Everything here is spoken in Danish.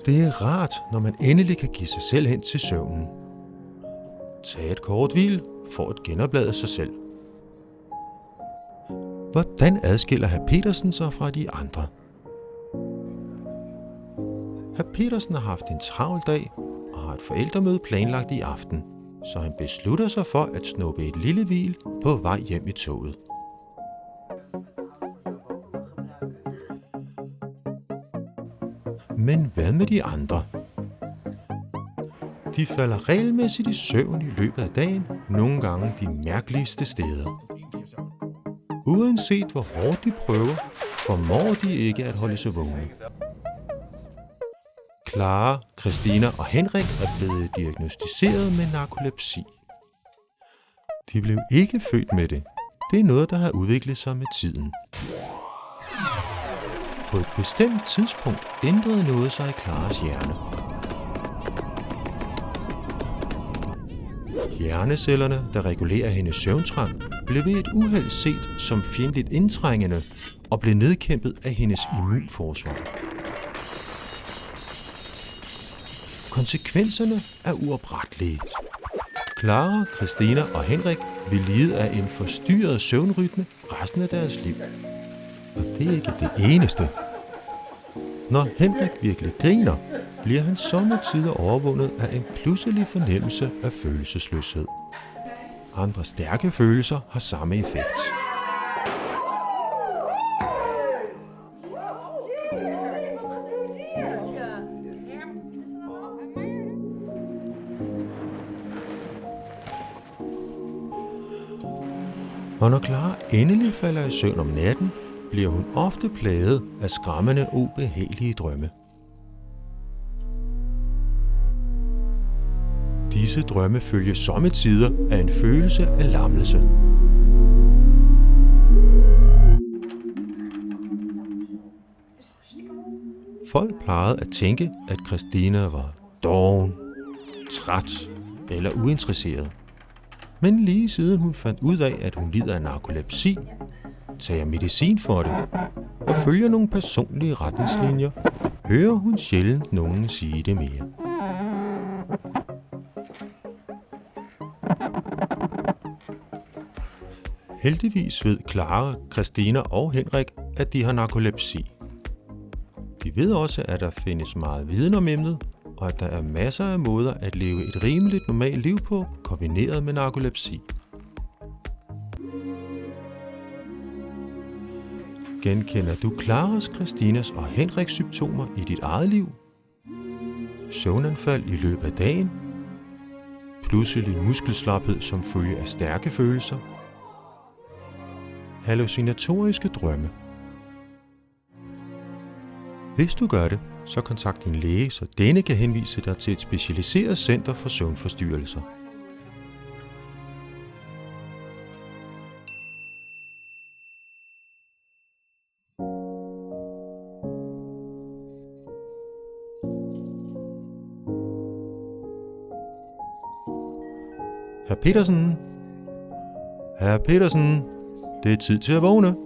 Det er rart, når man endelig kan give sig selv hen til søvnen. Tag et kort hvil for at genoplade sig selv. Hvordan adskiller hr. Petersen sig fra de andre? Hr. Petersen har haft en travl dag og har et forældremøde planlagt i aften, så han beslutter sig for at snuppe et lille hvil på vej hjem i toget. Men hvad med de andre? De falder regelmæssigt i søvn i løbet af dagen, nogle gange de mærkeligste steder. Uanset hvor hårdt de prøver, formår de ikke at holde sig vågne. Clara, Christina og Henrik er blevet diagnosticeret med narkolepsi. De blev ikke født med det. Det er noget, der har udviklet sig med tiden. På et bestemt tidspunkt ændrede noget sig i Claras hjerne. Hjernecellerne, der regulerer hendes søvntrang, blev ved et uheld set som fjendtligt indtrængende og blev nedkæmpet af hendes immunforsvar. Konsekvenserne er uoprettelige. Clara, Christina og Henrik vil lide af en forstyrret søvnrytme resten af deres liv. Og det er ikke det eneste. Når Henrik virkelig griner, bliver han sommetider overvundet af en pludselig fornemmelse af følelsesløshed. Andre stærke følelser har samme effekt. Og når Clara endelig falder i søvn om natten, bliver hun ofte plaget af skræmmende, ubehagelige drømme. Disse drømme følges sommetider af en følelse af lammelse. Folk plejede at tænke, at Christina var doven, træt eller uinteresseret. Men lige siden hun fandt ud af, at hun lider af narkolepsi, tager medicin for det og følger nogle personlige retningslinjer, hører hun sjældent nogen sige det mere. Heldigvis ved Clara, Christina og Henrik, at de har narkolepsi. De ved også, at der findes meget viden om emnet, og at der er masser af måder at leve et rimeligt normalt liv på, kombineret med narkolepsi. Genkender du Claras, Christinas og Henriks symptomer i dit eget liv? Søvnanfald i løbet af dagen? Pludselig muskelslaphed som følge af stærke følelser? Hallucinatoriske drømme? Hvis du gør det, så kontakt din læge, så denne kan henvise dig til et specialiseret center for søvnforstyrrelser. Hr. Petersen? Hr. Petersen? Det er tid til at vågne.